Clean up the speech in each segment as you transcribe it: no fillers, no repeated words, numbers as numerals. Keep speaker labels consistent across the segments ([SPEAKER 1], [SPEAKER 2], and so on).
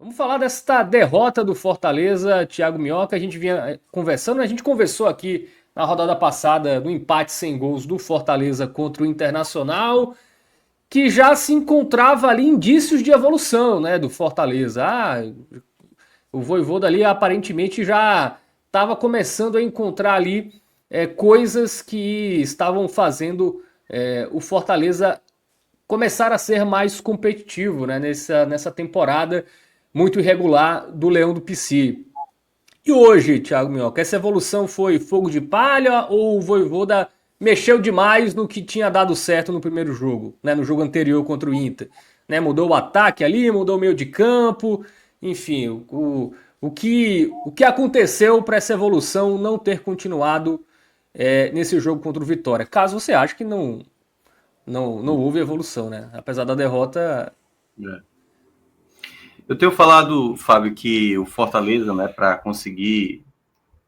[SPEAKER 1] Vamos falar desta derrota do Fortaleza, Thiago Minhoca. A gente vinha conversando, a gente conversou aqui na rodada passada do empate sem gols do Fortaleza contra o Internacional, que já se encontrava ali indícios de evolução, né, do Fortaleza. O Vojvoda ali aparentemente já estava começando a encontrar ali coisas que estavam fazendo o Fortaleza começar a ser mais competitivo, né, nessa temporada muito irregular do Leão do Pici. E hoje, Thiago Minhoca, essa evolução foi fogo de palha ou o Vojvoda mexeu demais no que tinha dado certo no primeiro jogo, né, no jogo anterior contra o Inter? Né, mudou o ataque ali, mudou o meio de campo, enfim, o que aconteceu para essa evolução não ter continuado nesse jogo contra o Vitória? Caso você ache que não houve evolução, né? Apesar da derrota.
[SPEAKER 2] É. Eu tenho falado, Fábio, que o Fortaleza, né, para conseguir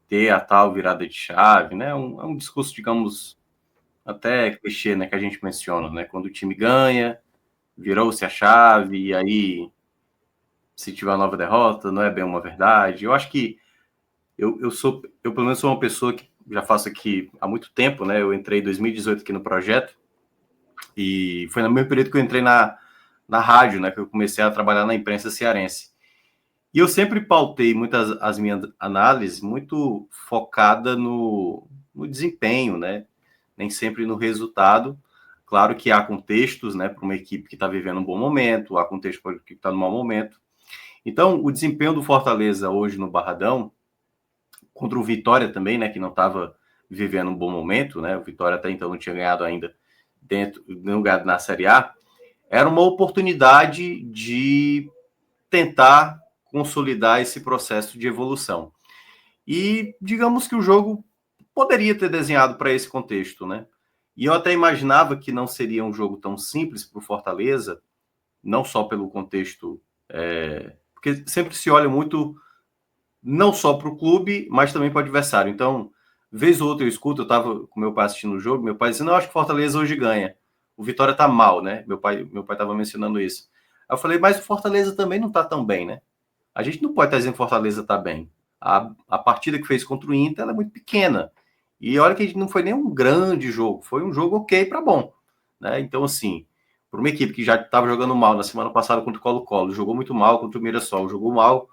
[SPEAKER 2] ter a tal virada de chave, né, é um discurso, digamos, até clichê, né, que a gente menciona, né, quando o time ganha, virou-se a chave, e aí, se tiver uma nova derrota, não é bem uma verdade. Eu acho que eu pelo menos sou uma pessoa que já faço aqui há muito tempo, né, eu entrei em 2018 aqui no projeto, e foi no mesmo período que eu entrei na rádio, né, que eu comecei a trabalhar na imprensa cearense. E eu sempre pautei muitas as minhas análises muito focada no desempenho, né? Nem sempre no resultado. Claro que há contextos, né, para uma equipe que está vivendo um bom momento, há contexto para uma equipe que está no mau momento. Então, o desempenho do Fortaleza hoje no Barradão, contra o Vitória também, né, que não estava vivendo um bom momento, né? O Vitória até então não tinha ganhado ainda dentro, nenhum lugar na Série A, era uma oportunidade de tentar consolidar esse processo de evolução. E digamos que o jogo poderia ter desenhado para esse contexto, né? E eu até imaginava que não seria um jogo tão simples para o Fortaleza, não só pelo contexto, porque sempre se olha muito não só para o clube, mas também para o adversário. Então, vez ou outra eu escuto, eu estava com meu pai assistindo o jogo, meu pai dizendo, não, acho que o Fortaleza hoje ganha. O Vitória tá mal, né? Meu pai estava mencionando isso. Aí eu falei, mas o Fortaleza também não tá tão bem, né? A gente não pode estar dizendo que Fortaleza está bem. A partida que fez contra o Inter ela é muito pequena. E olha que não foi nem um grande jogo, foi um jogo ok para bom. Né? Então, assim, para uma equipe que já estava jogando mal na semana passada contra o Colo-Colo, jogou muito mal contra o Mirassol, jogou mal.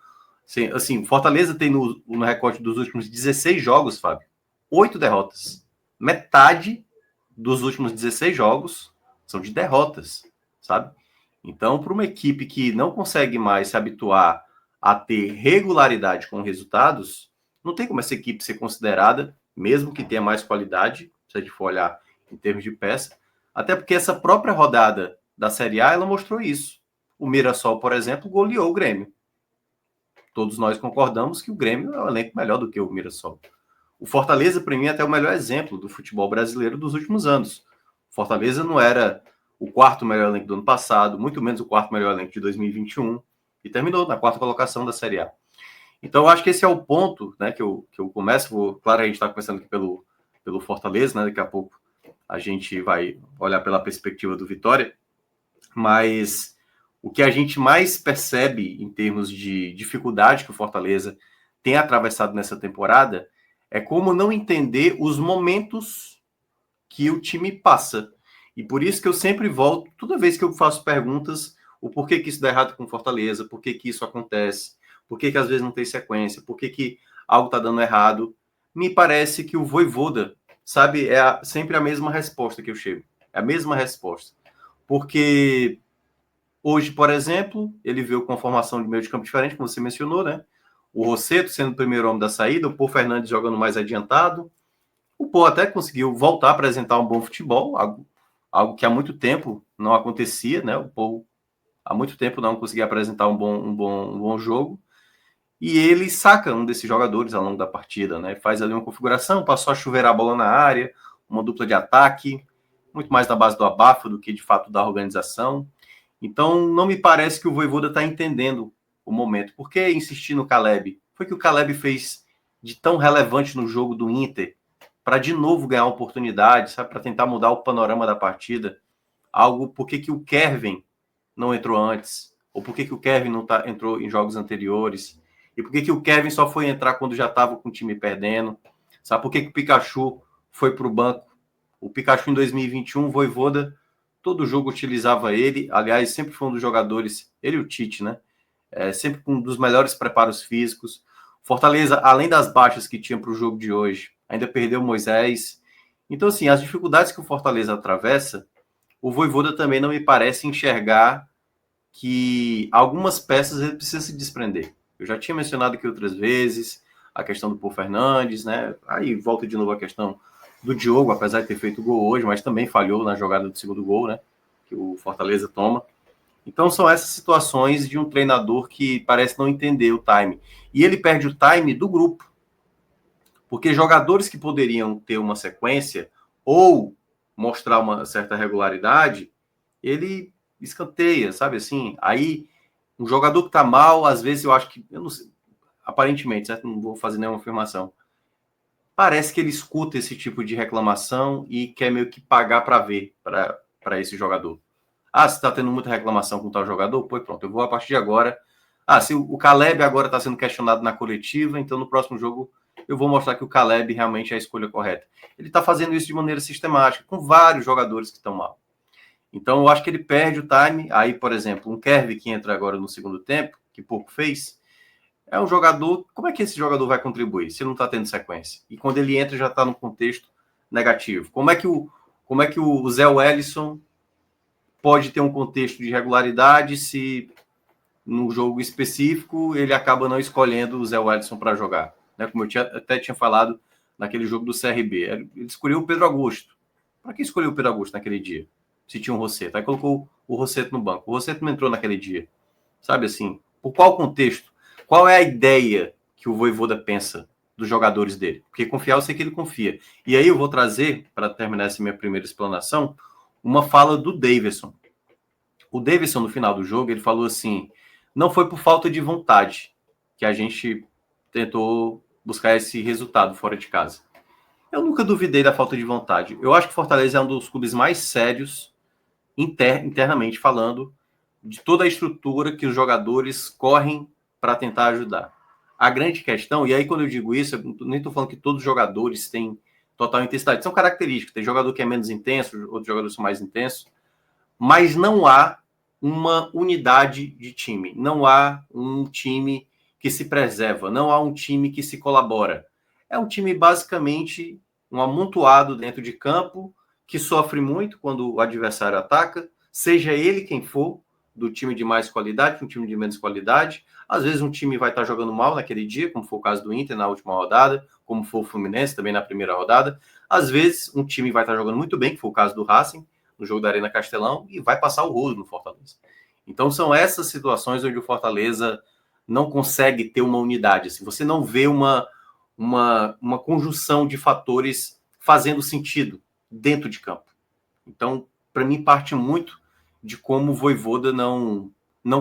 [SPEAKER 2] Assim, Fortaleza tem no recorte dos últimos 16 jogos, Fábio, 8 derrotas. Metade dos últimos 16 jogos são de derrotas, sabe? Então, para uma equipe que não consegue mais se habituar a ter regularidade com resultados, não tem como essa equipe ser considerada, mesmo que tenha mais qualidade, se a gente for olhar em termos de peça, até porque essa própria rodada da Série A, ela mostrou isso. O Mirassol, por exemplo, goleou o Grêmio. Todos nós concordamos que o Grêmio é um elenco melhor do que o Mirassol. O Fortaleza, para mim, é até o melhor exemplo do futebol brasileiro dos últimos anos. O Fortaleza não era o quarto melhor elenco do ano passado, muito menos o quarto melhor elenco de 2021, e terminou na quarta colocação da Série A. Então, eu acho que esse é o ponto, né, que eu começo. Claro, a gente está começando aqui pelo Fortaleza, né, daqui a pouco a gente vai olhar pela perspectiva do Vitória, mas o que a gente mais percebe em termos de dificuldade que o Fortaleza tem atravessado nessa temporada é como não entender os momentos que o time passa. E por isso que eu sempre volto, toda vez que eu faço perguntas, o porquê que isso dá errado com Fortaleza, por que isso acontece, por que às vezes não tem sequência, por que algo está dando errado. Me parece que o Vojvoda, sabe, sempre a mesma resposta que eu chego. É a mesma resposta. Porque hoje, por exemplo, ele veio com uma formação de meio de campo diferente, como você mencionou, né? O Rossetto sendo o primeiro homem da saída, o Paul Fernandes jogando mais adiantado. O Paul até conseguiu voltar a apresentar um bom futebol, algo que há muito tempo não acontecia, né? O Paul há muito tempo não conseguia apresentar um bom jogo. E ele saca um desses jogadores ao longo da partida, né? Faz ali uma configuração, passou a chuveirar a bola na área, uma dupla de ataque, muito mais na base do abafo do que de fato da organização. Então, não me parece que o Vojvoda está entendendo o momento. Por que insistir no Caleb? Foi que o Caleb fez de tão relevante no jogo do Inter para de novo ganhar uma oportunidade, sabe? Para tentar mudar o panorama da partida. Algo, por que o Kervin não entrou antes? Ou por que o Kevin não entrou em jogos anteriores? E por que o Kevin só foi entrar quando já estava com o time perdendo? Sabe por que o Pikachu foi para o banco? O Pikachu em 2021, Vojvoda, todo jogo utilizava ele. Aliás, sempre foi um dos jogadores, ele e o Tite, né? Sempre com um dos melhores preparos físicos. Fortaleza, além das baixas que tinha para o jogo de hoje, ainda perdeu o Moisés. Então, assim, as dificuldades que o Fortaleza atravessa, o Vojvoda também não me parece enxergar que algumas peças ele precisa se desprender. Eu já tinha mencionado aqui outras vezes a questão do Paul Fernandes, né? Aí volta de novo a questão do Diogo, apesar de ter feito gol hoje, mas também falhou na jogada do segundo gol, né? Que o Fortaleza toma. Então são essas situações de um treinador que parece não entender o time. E ele perde o time do grupo. Porque jogadores que poderiam ter uma sequência ou mostrar uma certa regularidade, ele escanteia, sabe assim? Aí, um jogador que tá mal, às vezes eu acho que, eu não sei, aparentemente, certo? Não vou fazer nenhuma afirmação. Parece que ele escuta esse tipo de reclamação e quer meio que pagar para ver para esse jogador. Ah, se está tendo muita reclamação com tal jogador, pois pronto, eu vou a partir de agora. Ah, se o Caleb agora está sendo questionado na coletiva, então no próximo jogo eu vou mostrar que o Caleb realmente é a escolha correta. Ele está fazendo isso de maneira sistemática, com vários jogadores que estão mal. Então eu acho que ele perde o time. Aí, por exemplo, um Kervin que entra agora no segundo tempo, que pouco fez, é um jogador. Como é que esse jogador vai contribuir se não está tendo sequência? E quando ele entra já está no contexto negativo. Como é que o Zé Wellison pode ter um contexto de regularidade se no jogo específico ele acaba não escolhendo o Zé Wellison para jogar? Né? Como eu até tinha falado naquele jogo do CRB. Ele escolheu o Pedro Augusto. Para que escolheu o Pedro Augusto naquele dia? Se tinha um Rosseto. Aí colocou o Rosseto no banco. O Rosseto não entrou naquele dia. Sabe assim? Por qual contexto? Qual é a ideia que o Vojvoda pensa dos jogadores dele? Porque confiar eu sei que ele confia. E aí eu vou trazer, para terminar essa minha primeira explanação, uma fala do Davidson. O Davidson, no final do jogo, ele falou assim, não foi por falta de vontade que a gente tentou buscar esse resultado fora de casa. Eu nunca duvidei da falta de vontade. Eu acho que o Fortaleza é um dos clubes mais sérios, internamente falando, de toda a estrutura que os jogadores correm para tentar ajudar. A grande questão, e aí quando eu digo isso, eu nem estou falando que todos os jogadores têm total intensidade. São características. Tem jogador que é menos intenso, outros jogadores são mais intensos. Mas não há uma unidade de time. Não há um time que se preserva. Não há um time que se colabora. É um time basicamente um amontoado dentro de campo que sofre muito quando o adversário ataca, seja ele quem for, do time de mais qualidade, um time de menos qualidade. Às vezes um time vai estar jogando mal naquele dia, como foi o caso do Inter na última rodada, como foi o Fluminense também na primeira rodada. Às vezes um time vai estar jogando muito bem, que foi o caso do Racing, no jogo da Arena Castelão, e vai passar o rodo no Fortaleza. Então são essas situações onde o Fortaleza não consegue ter uma unidade. Assim, você não vê uma conjunção de fatores fazendo sentido dentro de campo. Então, para mim, parte muito de como o Vojvoda não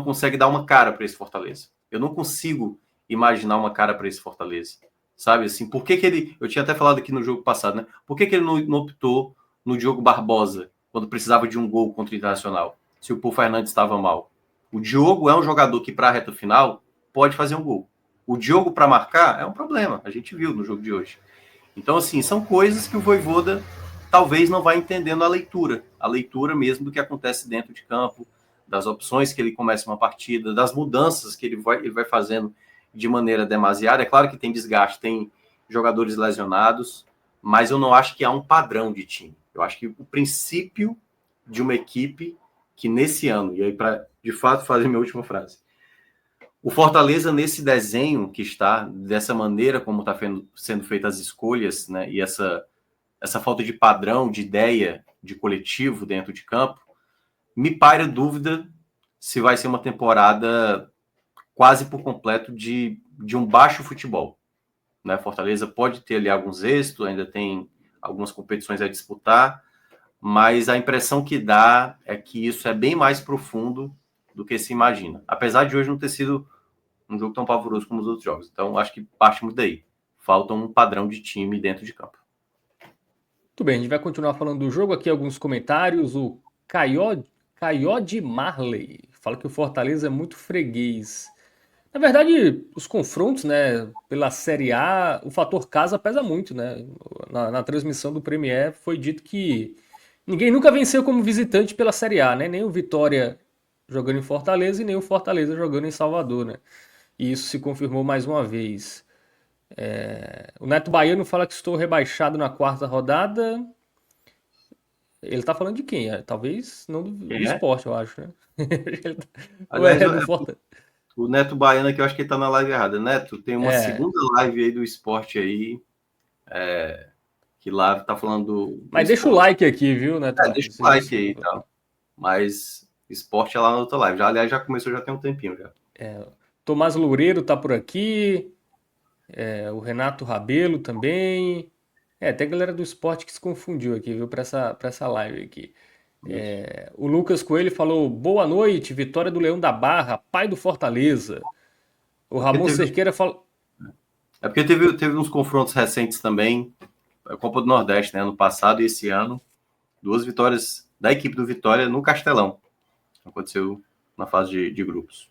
[SPEAKER 2] consegue dar uma cara para esse Fortaleza. Eu não consigo imaginar uma cara para esse Fortaleza. Sabe assim, por que ele... Eu tinha até falado aqui no jogo passado, né? Por que ele não optou no Diogo Barbosa, quando precisava de um gol contra o Internacional, se o Paul Fernandes estava mal? O Diogo é um jogador que, para a reta final, pode fazer um gol. O Diogo, para marcar, é um problema. A gente viu no jogo de hoje. Então, assim, são coisas que o Vojvoda talvez não vá entendendo a leitura mesmo do que acontece dentro de campo, das opções que ele começa uma partida, das mudanças que ele vai fazendo de maneira demasiada. É claro que tem desgaste, tem jogadores lesionados, mas eu não acho que há um padrão de time. Eu acho que o princípio de uma equipe que nesse ano, e aí para de fato fazer minha última frase, o Fortaleza, nesse desenho que está, dessa maneira como está sendo feitas as escolhas, né, e essa falta de padrão, de ideia, de coletivo dentro de campo, me paira dúvida se vai ser uma temporada quase por completo de um baixo futebol. Né? Fortaleza pode ter ali alguns êxitos, ainda tem algumas competições a disputar, mas a impressão que dá é que isso é bem mais profundo do que se imagina. Apesar de hoje não ter sido um jogo tão pavoroso como os outros jogos. Então, acho que parte muito daí. Falta um padrão de time dentro de campo.
[SPEAKER 1] Tudo bem, a gente vai continuar falando do jogo aqui, alguns comentários. O Caio de Marley fala que o Fortaleza é muito freguês. Na verdade, os confrontos, né, pela Série A, o fator casa pesa muito, né? Na transmissão do Premier foi dito que ninguém nunca venceu como visitante pela Série A, né? Nem o Vitória jogando em Fortaleza e nem o Fortaleza jogando em Salvador, né? E isso se confirmou mais uma vez. O Neto Baiano fala que estou rebaixado na quarta rodada. Ele tá falando de quem? Talvez não do
[SPEAKER 2] Quem é?
[SPEAKER 1] Sport, eu acho, né? Ou
[SPEAKER 2] Aliás,
[SPEAKER 1] é do Fortaleza?
[SPEAKER 2] o Neto Baiano aqui, eu acho que ele tá na live errada. Neto, tem uma
[SPEAKER 1] É.
[SPEAKER 2] segunda live aí do esporte aí, que lá tá falando do
[SPEAKER 1] Mas deixa o
[SPEAKER 2] esporte.
[SPEAKER 1] like aqui, viu, Neto Baiano?
[SPEAKER 2] Deixa o
[SPEAKER 1] Se
[SPEAKER 2] like
[SPEAKER 1] você...
[SPEAKER 2] aí e tal. Mas esporte é lá na outra live. Já, aliás, já começou, já tem um tempinho já.
[SPEAKER 1] Tomás Loureiro tá por aqui. O Renato Rabelo também. Tem galera do esporte que se confundiu aqui, viu, pra essa live aqui.
[SPEAKER 2] Isso.
[SPEAKER 1] O Lucas Coelho falou: boa noite, vitória do Leão da Barra, pai do Fortaleza. O
[SPEAKER 2] É porque
[SPEAKER 1] Ramon
[SPEAKER 2] teve,
[SPEAKER 1] Cerqueira falou.
[SPEAKER 2] teve uns confrontos recentes também. A Copa do Nordeste, né? Ano passado e esse ano. Duas vitórias da equipe do Vitória no Castelão. Aconteceu na fase de grupos.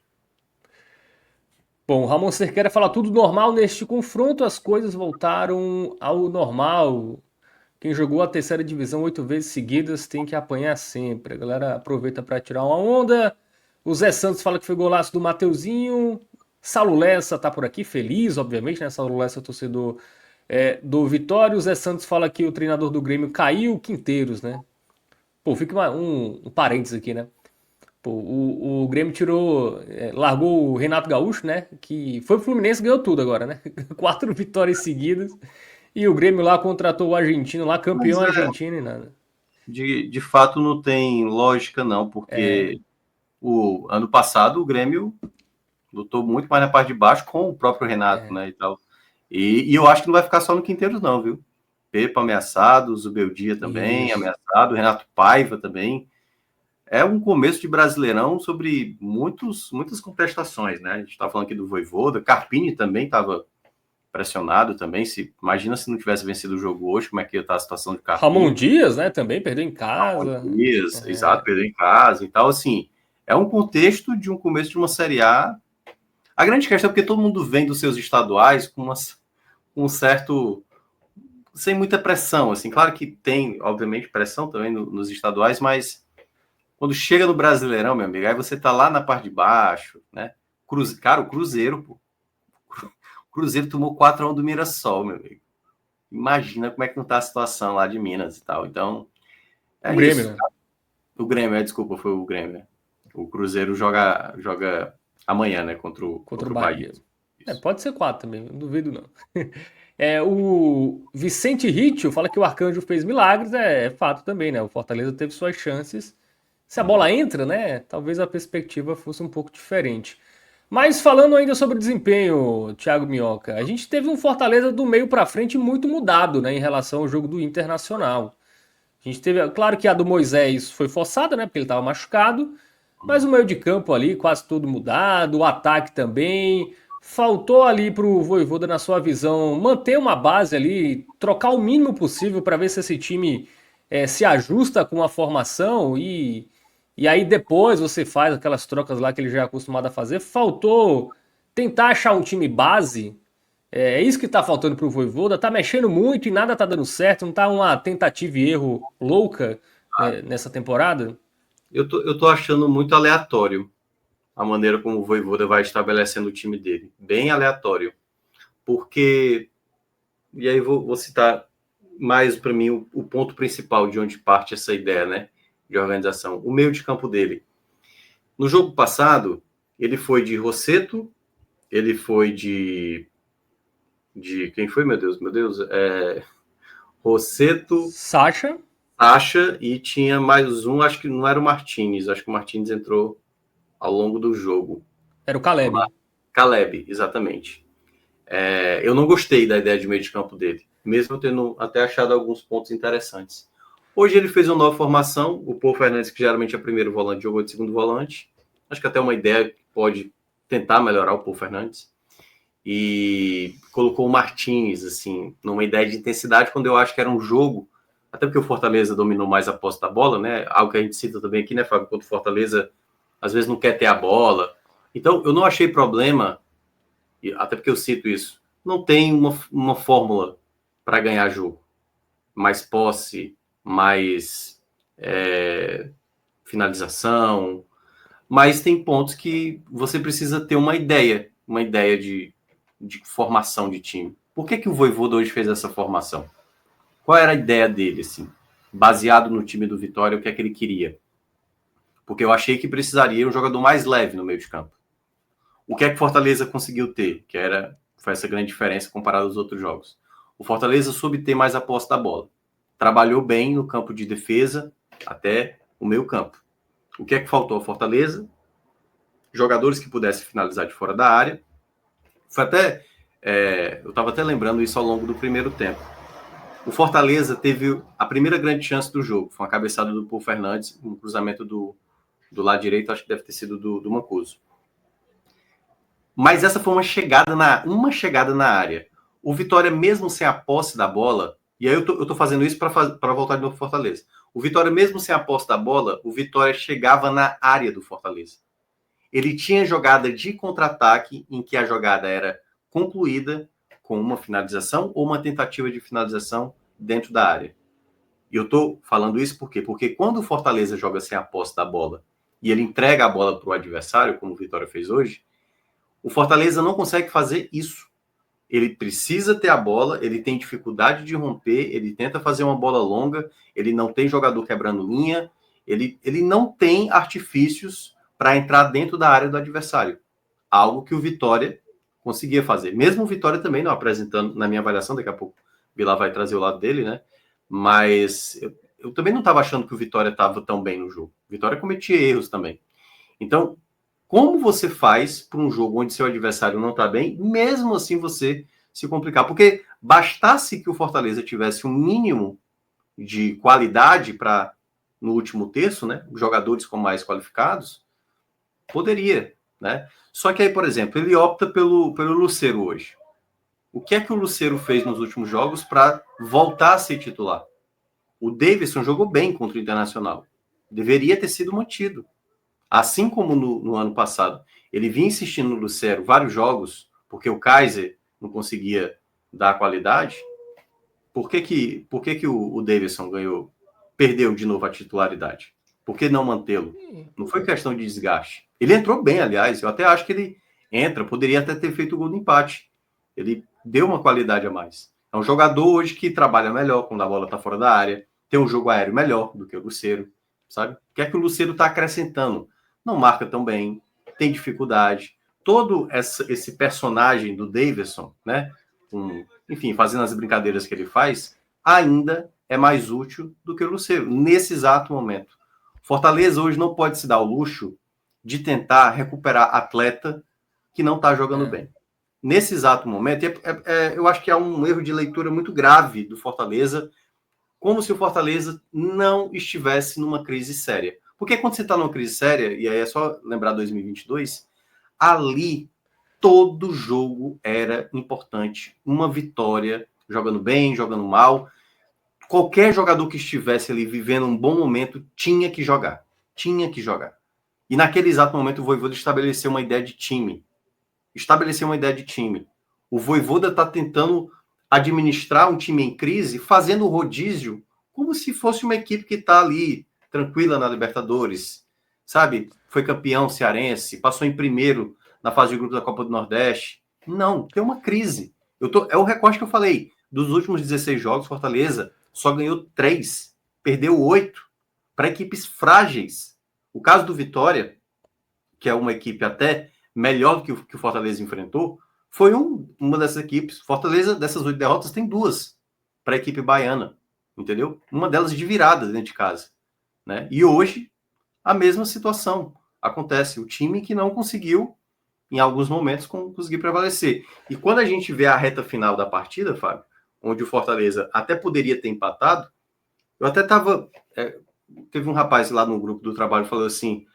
[SPEAKER 1] Bom, o Ramon Cerqueira fala tudo normal neste confronto, as coisas voltaram ao normal. Quem jogou a terceira divisão 8 vezes seguidas tem que apanhar sempre. A galera aproveita para tirar uma onda. O Zé Santos fala que foi golaço do Mateuzinho. Saulo Lessa tá por aqui, feliz, obviamente, né? Saulo Lessa, torcedor do Vitória. O Zé Santos fala que o treinador do Grêmio caiu, Quinteiros, né? Pô, fica um parênteses aqui, né? Pô, o Grêmio tirou, largou o Renato Gaúcho, né? Que foi pro Fluminense e ganhou tudo agora, né? 4 vitórias seguidas. E o Grêmio lá contratou o argentino, lá
[SPEAKER 2] Mas
[SPEAKER 1] campeão argentino e nada.
[SPEAKER 2] de fato não tem lógica, não, porque o ano passado o Grêmio lutou muito mais na parte de baixo com o próprio Renato, né? E tal. E eu acho que não vai ficar só no Quinteiros, não, viu? Pepa ameaçado, Zubeldia também
[SPEAKER 1] Isso.
[SPEAKER 2] ameaçado, Renato Paiva também. É um começo de Brasileirão sobre muitas contestações, né? A gente está falando aqui do Vojvoda, Carpini também estava pressionado também. Imagina se não tivesse vencido o jogo hoje, como é que ia estar a situação de
[SPEAKER 1] Ramon
[SPEAKER 2] Carpini.
[SPEAKER 1] Dias, né? Também perdeu em casa.
[SPEAKER 2] Dias, exato, perdeu em casa e tal, assim. É um contexto de um começo de uma Série A. A grande questão é porque todo mundo vem dos seus estaduais com um certo sem muita pressão, assim. Claro que tem, obviamente, pressão também nos estaduais, mas quando chega no Brasileirão, meu amigo, aí você tá lá na parte de baixo, né? Cara, o Cruzeiro, pô. O Cruzeiro tomou 4-1 do Mirassol, meu amigo. Imagina como é que não tá a situação lá de Minas e tal. Então,
[SPEAKER 1] O
[SPEAKER 2] é
[SPEAKER 1] Grêmio,
[SPEAKER 2] isso.
[SPEAKER 1] né?
[SPEAKER 2] O Grêmio, desculpa, foi o Grêmio, né? O Cruzeiro joga amanhã, né? Contra
[SPEAKER 1] Contra o
[SPEAKER 2] o Bahia.
[SPEAKER 1] Bahia.
[SPEAKER 2] Isso.
[SPEAKER 1] Pode ser 4 também, não duvido não. O Vicente Ritchie fala que o Arcanjo fez milagres, é fato também, né? O Fortaleza teve suas chances. Se a bola entra, né? Talvez a perspectiva fosse um pouco diferente. Mas falando ainda sobre o desempenho, Thiago Minhoca, a gente teve um Fortaleza do meio para frente muito mudado, né, em relação ao jogo do Internacional. A gente teve, claro que a do Moisés foi forçada, né, porque ele estava machucado, mas o meio de campo ali quase todo mudado, o ataque também. Faltou ali pro Vojvoda, na sua visão, manter uma base ali, trocar o mínimo possível para ver se esse time se ajusta com a formação e aí depois você faz aquelas trocas lá que ele já é acostumado a fazer. Faltou tentar achar um time base. É isso que tá faltando pro Vojvoda. Tá mexendo muito e nada tá dando certo. Não tá uma tentativa e erro louca, né, nessa temporada?
[SPEAKER 2] Eu tô achando muito aleatório a maneira como o Vojvoda vai estabelecendo o time dele. Bem aleatório. Porque, e aí vou citar mais para mim o ponto principal de onde parte essa ideia, né? De organização. O meio de campo dele. No jogo passado, ele foi de Rosseto, ele foi de quem foi, meu Deus? Rosseto,
[SPEAKER 1] Sacha,
[SPEAKER 2] Sacha e tinha mais um, acho que não era o Martínez, acho que o Martínez entrou ao longo do jogo.
[SPEAKER 1] era o Caleb.
[SPEAKER 2] Caleb, exatamente. Eu não gostei da ideia de meio de campo dele, mesmo eu tendo até achado alguns pontos interessantes. Hoje ele fez uma nova formação, o Paul Fernandes, que geralmente é primeiro volante, jogou de segundo volante. Acho que até uma ideia que pode tentar melhorar o Paul Fernandes. E colocou o Martins, assim, numa ideia de intensidade, quando eu acho que era um jogo, até porque o Fortaleza dominou mais a posse da bola, né? Algo que a gente cita também aqui, né, Fábio? Quando o Fortaleza às vezes não quer ter a bola. Então, eu não achei problema, até porque eu cito isso, não tem uma fórmula para ganhar jogo. Mais posse, mais finalização, mas tem pontos que você precisa ter uma ideia de formação de time. Por que o Vojvoda hoje fez essa formação? Qual era a ideia dele, assim? Baseado no time do Vitória, o que é que ele queria? Porque eu achei que precisaria um jogador mais leve no meio de campo. O que é que Fortaleza conseguiu ter? Foi essa grande diferença comparado aos outros jogos. O Fortaleza soube ter mais a posse da bola. Trabalhou bem no campo de defesa até o meio campo. O que é que faltou ao Fortaleza? Jogadores que pudessem finalizar de fora da área. Foi até... eu estava até lembrando isso ao longo do primeiro tempo. O Fortaleza teve a primeira grande chance do jogo. Foi uma cabeçada do Paul Fernandes, um cruzamento do lado direito, acho que deve ter sido do Mancuso. Mas essa foi uma chegada na área. O Vitória, mesmo sem a posse da bola, e aí eu tô fazendo isso para voltar de novo para Fortaleza. O Vitória, mesmo sem a posse da bola, o Vitória chegava na área do Fortaleza. Ele tinha jogada de contra-ataque, em que a jogada era concluída com uma finalização ou uma tentativa de finalização dentro da área. E eu tô falando isso por quê? Porque quando o Fortaleza joga sem a posse da bola e ele entrega a bola para o adversário, como o Vitória fez hoje, o Fortaleza não consegue fazer isso. Ele precisa ter a bola, ele tem dificuldade de romper, ele tenta fazer uma bola longa, ele não tem jogador quebrando linha, ele não tem artifícios para entrar dentro da área do adversário. Algo que o Vitória conseguia fazer. Mesmo o Vitória também não apresentando, na minha avaliação, daqui a pouco o Vilar vai trazer o lado dele, né? Mas eu também não estava achando que o Vitória estava tão bem no jogo. O Vitória cometia erros também. Então, como você faz para um jogo onde seu adversário não está bem, mesmo assim você se complicar? Porque bastasse que o Fortaleza tivesse um mínimo de qualidade para, no último terço, né, jogadores com mais qualificados, poderia, né? Só que aí, por exemplo, ele opta pelo Lucero hoje. O que é que o Lucero fez nos últimos jogos para voltar a ser titular? O Davidson jogou bem contra o Internacional. Deveria ter sido mantido. Assim como no ano passado, ele vinha insistindo no Lucero vários jogos, porque o Kaiser não conseguia dar qualidade. Por que o Davidson perdeu de novo a titularidade? Por que não mantê-lo? Não foi questão de desgaste. Ele entrou bem, aliás. Eu até acho que ele poderia até ter feito o gol do empate. Ele deu uma qualidade a mais. É um jogador hoje que trabalha melhor quando a bola está fora da área, tem um jogo aéreo melhor do que o Lucero, sabe? O que é que o Lucero está acrescentando? Não marca tão bem, tem dificuldade. Todo esse personagem do Davidson, né? Enfim, fazendo as brincadeiras que ele faz, ainda é mais útil do que o Lucero, nesse exato momento. Fortaleza hoje não pode se dar o luxo de tentar recuperar atleta que não está jogando bem. Nesse exato momento, eu acho que há um erro de leitura muito grave do Fortaleza, como se o Fortaleza não estivesse numa crise séria. Porque quando você está numa crise séria, e aí é só lembrar 2022, ali todo jogo era importante. Uma vitória, jogando bem, jogando mal. Qualquer jogador que estivesse ali vivendo um bom momento tinha que jogar. Tinha que jogar. E naquele exato momento o Vojvoda estabeleceu uma ideia de time. O Vojvoda está tentando administrar um time em crise, fazendo o rodízio como se fosse uma equipe que está ali, tranquila na Libertadores, sabe? Foi campeão cearense, passou em primeiro na fase de grupos da Copa do Nordeste. Não, tem uma crise. É o recorte que eu falei. Dos últimos 16 jogos, Fortaleza só ganhou 3, perdeu 8 para equipes frágeis. O caso do Vitória, que é uma equipe até melhor do que o Fortaleza enfrentou, foi uma dessas equipes. Fortaleza, dessas 8 derrotas, tem 2 para a equipe baiana, entendeu? Uma delas de virada dentro de casa, né? E hoje, a mesma situação acontece. O time que não conseguiu, em alguns momentos, conseguir prevalecer. E quando a gente vê a reta final da partida, Fábio, onde o Fortaleza até poderia ter empatado, eu até estava... teve um rapaz lá no grupo do trabalho que falou assim,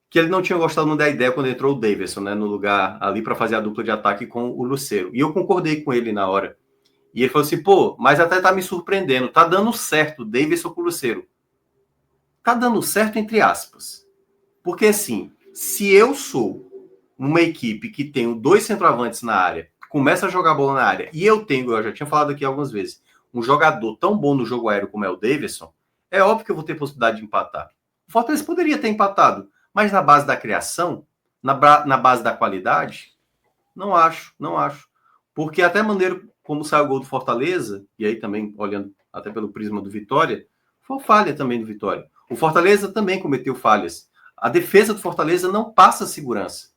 [SPEAKER 2] que ele não tinha gostado muito da ideia quando entrou o Davidson, né, no lugar ali para fazer a dupla de ataque com o Lucero. E eu concordei com ele na hora. E ele falou assim, mas até tá me surpreendendo, tá dando certo o Davidson com o Lucero. Tá dando certo entre aspas. Porque assim, Se eu sou uma equipe que tenho 2 centroavantes na área, começa a jogar bola na área, e eu já tinha falado aqui algumas vezes, um jogador tão bom no jogo aéreo como é o Davidson, é óbvio que eu vou ter possibilidade de empatar. O Fortaleza poderia ter empatado, mas na base da criação, na base da qualidade, não acho. Porque até a maneira como saiu o gol do Fortaleza, e aí também olhando até pelo prisma do Vitória, foi falha também do Vitória. O Fortaleza também cometeu falhas. A defesa do Fortaleza não passa segurança.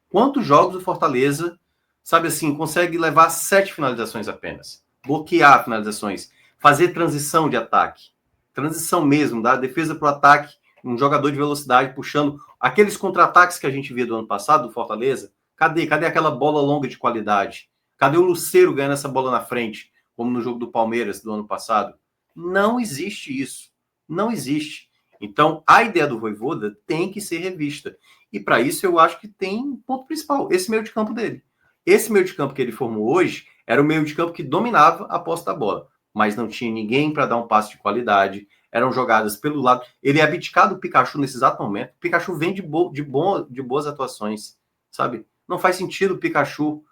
[SPEAKER 2] Quantos jogos o Fortaleza, sabe assim, consegue levar 7 finalizações apenas? Bloquear finalizações, fazer transição de ataque. Transição mesmo, da defesa para o ataque, um jogador de velocidade puxando aqueles contra-ataques que a gente via do ano passado, do Fortaleza. Cadê aquela bola longa de qualidade? Cadê o Lucero ganhando essa bola na frente, como no jogo do Palmeiras do ano passado? Não existe isso. Não existe. Então, a ideia do Vojvoda tem que ser revista. E para isso eu acho que tem um ponto principal, esse meio de campo dele. Esse meio de campo que ele formou hoje era o meio de campo que dominava a posse da bola, mas não tinha ninguém para dar um passe de qualidade, eram jogadas pelo lado. Ele é abdicado do Pikachu nesse exato momento. O Pikachu vem de boas atuações, sabe? Não faz sentido o Pikachu.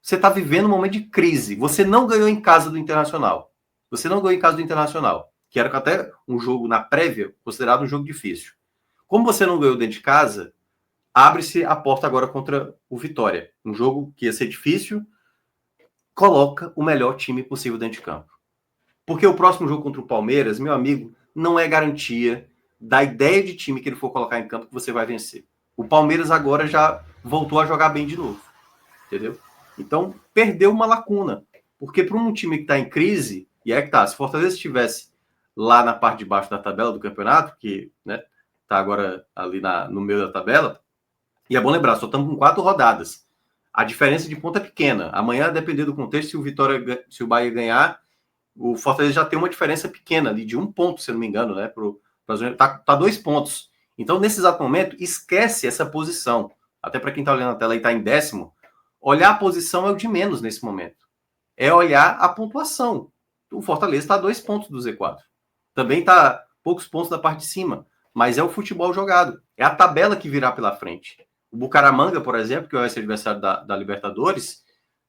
[SPEAKER 2] Você está vivendo um momento de crise. Você não ganhou em casa do Internacional. Que era até um jogo na prévia considerado um jogo difícil. Como você não ganhou dentro de casa, abre-se a porta agora contra o Vitória. Um jogo que ia ser difícil, coloca o melhor time possível dentro de campo. Porque o próximo jogo contra o Palmeiras, meu amigo, não é garantia da ideia de time que ele for colocar em campo que você vai vencer. O Palmeiras agora já voltou a jogar bem de novo. Entendeu? Então, perdeu uma lacuna. Porque para um time que está em crise, e é que tá, se Fortaleza estivesse lá na parte de baixo da tabela do campeonato, que tá agora ali no meio da tabela, e é bom lembrar, só estamos com 4 rodadas. A diferença de ponto é pequena. Amanhã, a depender do contexto, se o Bahia ganhar, o Fortaleza já tem uma diferença pequena ali, de 1 ponto, se eu não me engano, né? Tá 2 pontos. Então, nesse exato momento, esquece essa posição. Até para quem está olhando a tela e está em 10º, olhar a posição é o de menos nesse momento. É olhar a pontuação. O Fortaleza está a 2 pontos do Z4. Também está poucos pontos da parte de cima. Mas é o futebol jogado. É a tabela que virá pela frente. O Bucaramanga, por exemplo, que é esse adversário da Libertadores,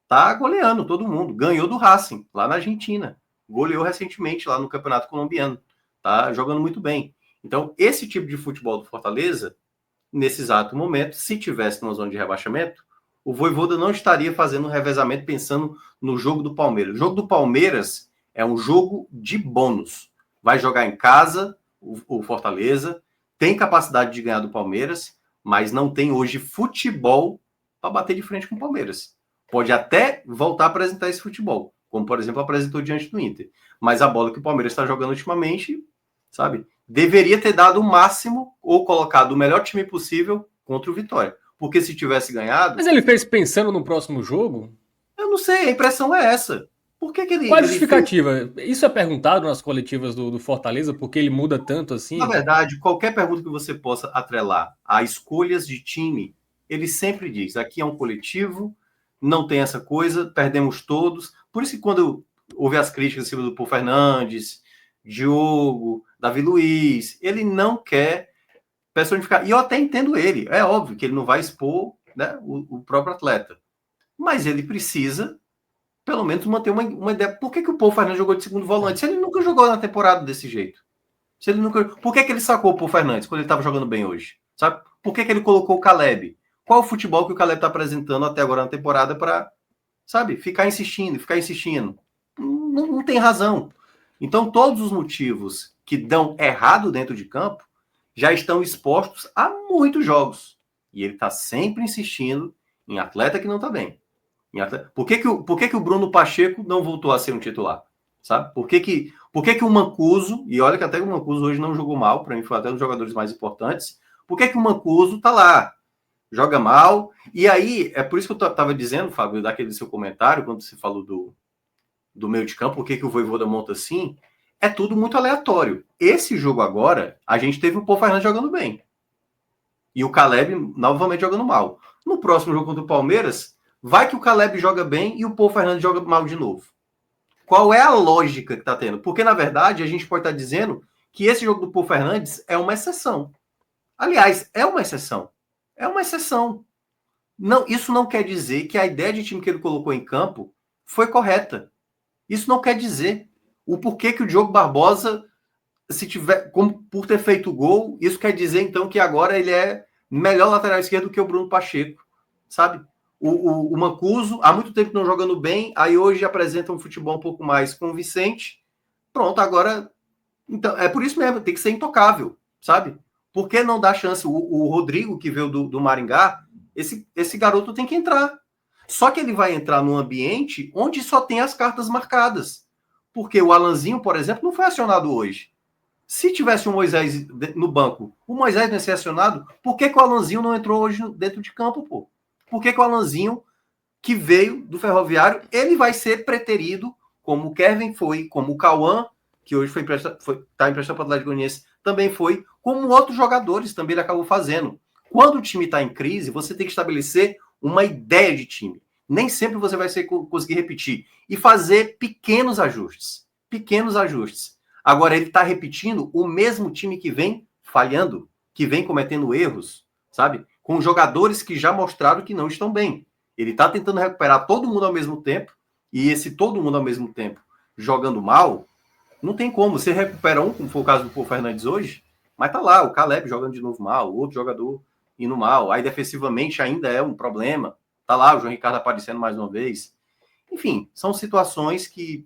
[SPEAKER 2] tá goleando todo mundo. Ganhou do Racing, lá na Argentina. Goleou recentemente lá no Campeonato Colombiano. Tá jogando muito bem. Então, esse tipo de futebol do Fortaleza, nesse exato momento, se tivesse numa zona de rebaixamento, o Vojvoda não estaria fazendo um revezamento pensando no jogo do Palmeiras. O jogo do Palmeiras é um jogo de bônus. Vai jogar em casa, o Fortaleza, tem capacidade de ganhar do Palmeiras, mas não tem hoje futebol para bater de frente com o Palmeiras. Pode até voltar a apresentar esse futebol, como, por exemplo, apresentou diante do Inter. Mas a bola que o Palmeiras está jogando ultimamente, sabe, deveria ter dado o máximo ou colocado o melhor time possível contra o Vitória. Porque se tivesse ganhado...
[SPEAKER 1] Mas ele fez pensando no próximo jogo?
[SPEAKER 2] Eu não sei, a impressão é essa. Por que ele...
[SPEAKER 1] Qual a justificativa? Isso é perguntado nas coletivas do Fortaleza, porque ele muda tanto assim?
[SPEAKER 2] Na verdade, qualquer pergunta que você possa atrelar a escolhas de time, ele sempre diz, aqui é um coletivo, não tem essa coisa, perdemos todos. Por isso que quando houve as críticas do Paul Fernandes, Diogo, Davi Luiz, ele não quer personificar. E eu até entendo ele. É óbvio que ele não vai expor, né, o próprio atleta. Mas ele precisa, pelo menos, manter uma ideia. Por que o Paul Fernandes jogou de segundo volante? Se ele nunca jogou na temporada desse jeito. Por que ele sacou o Paul Fernandes quando ele estava jogando bem hoje? Sabe? Por que ele colocou o Caleb? Qual o futebol que o Caleb está apresentando até agora na temporada para, sabe, ficar insistindo? Não tem razão. Então, todos os motivos que dão errado dentro de campo já estão expostos a muitos jogos. E ele está sempre insistindo em atleta que não está bem. Por que o Bruno Pacheco não voltou a ser um titular? Sabe? Por que o Mancuso, e olha que até o Mancuso hoje não jogou mal, para mim foi até um dos jogadores mais importantes, por que o Mancuso está lá? Joga mal. E aí, é por isso que eu estava dizendo, Fábio, daquele seu comentário, quando você falou do meio de campo, por que o Vojvoda monta assim, é tudo muito aleatório. Esse jogo agora, a gente teve o Paul Fernandes jogando bem. E o Caleb novamente jogando mal. No próximo jogo contra o Palmeiras, vai que o Caleb joga bem e o Paul Fernandes joga mal de novo. Qual é a lógica que está tendo? Porque, na verdade, a gente pode estar dizendo que esse jogo do Paul Fernandes é uma exceção. Aliás, é uma exceção. é uma exceção. Não, isso não quer dizer que a ideia de time que ele colocou em campo foi correta. Isso não quer dizer. O porquê que o Diogo Barbosa, se tiver, como por ter feito o gol, isso quer dizer então que agora ele é melhor lateral esquerdo que o Bruno Pacheco, sabe? O Mancuso, há muito tempo não jogando bem, aí hoje apresenta um futebol um pouco mais convincente. Pronto, agora. Então, é por isso mesmo, tem que ser intocável, sabe? Por que não dar chance? O Rodrigo, que veio do Maringá, esse garoto tem que entrar. Só que ele vai entrar num ambiente onde só tem as cartas marcadas. Porque o Alanzinho, por exemplo, não foi acionado hoje. Se tivesse o Moisés no banco, o Moisés não ia ser acionado, por que, que o Alanzinho não entrou hoje dentro de campo, pô? Por que, que o Alanzinho, que veio do Ferroviário, ele vai ser preterido, como o Kevin foi, como o Cauã, que hoje está emprestado para o Atlético Goianiense, também foi, como outros jogadores também ele acabou fazendo. Quando o time está em crise, você tem que estabelecer uma ideia de time. Nem sempre você vai conseguir repetir. E fazer pequenos ajustes. Pequenos ajustes. Agora, ele está repetindo o mesmo time que vem falhando, que vem cometendo erros, sabe? Com jogadores que já mostraram que não estão bem. Ele está tentando recuperar todo mundo ao mesmo tempo, e esse todo mundo ao mesmo tempo jogando mal, não tem como. Você recupera um, como foi o caso do Pô Fernandes hoje, mas tá lá, o Caleb jogando de novo mal, o outro jogador indo mal. Aí defensivamente ainda é um problema. Tá lá o João Ricardo aparecendo mais uma vez. Enfim, são situações que,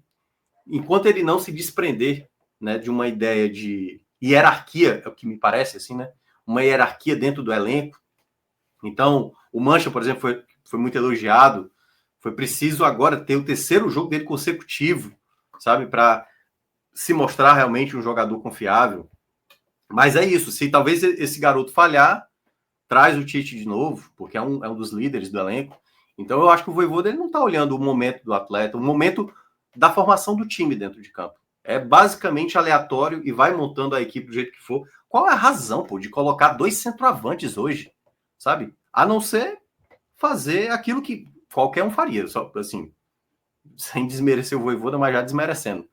[SPEAKER 2] enquanto ele não se desprender, né, de uma ideia de hierarquia, é o que me parece, assim, né? Uma hierarquia dentro do elenco. Então, o Mancha, por exemplo, foi muito elogiado. Foi preciso agora ter o terceiro jogo dele consecutivo, sabe? Para se mostrar realmente um jogador confiável. Mas é isso. Se talvez esse garoto falhar, traz o Tite de novo, porque é um dos líderes do elenco. Então, eu acho que o Vojvoda ele não está olhando o momento do atleta, o momento da formação do time dentro de campo. É basicamente aleatório e vai montando a equipe do jeito que for. Qual é a razão, pô, de colocar 2 centroavantes hoje? Sabe? A não ser fazer aquilo que qualquer um faria. Só assim, sem desmerecer o Vojvoda, mas já desmerecendo.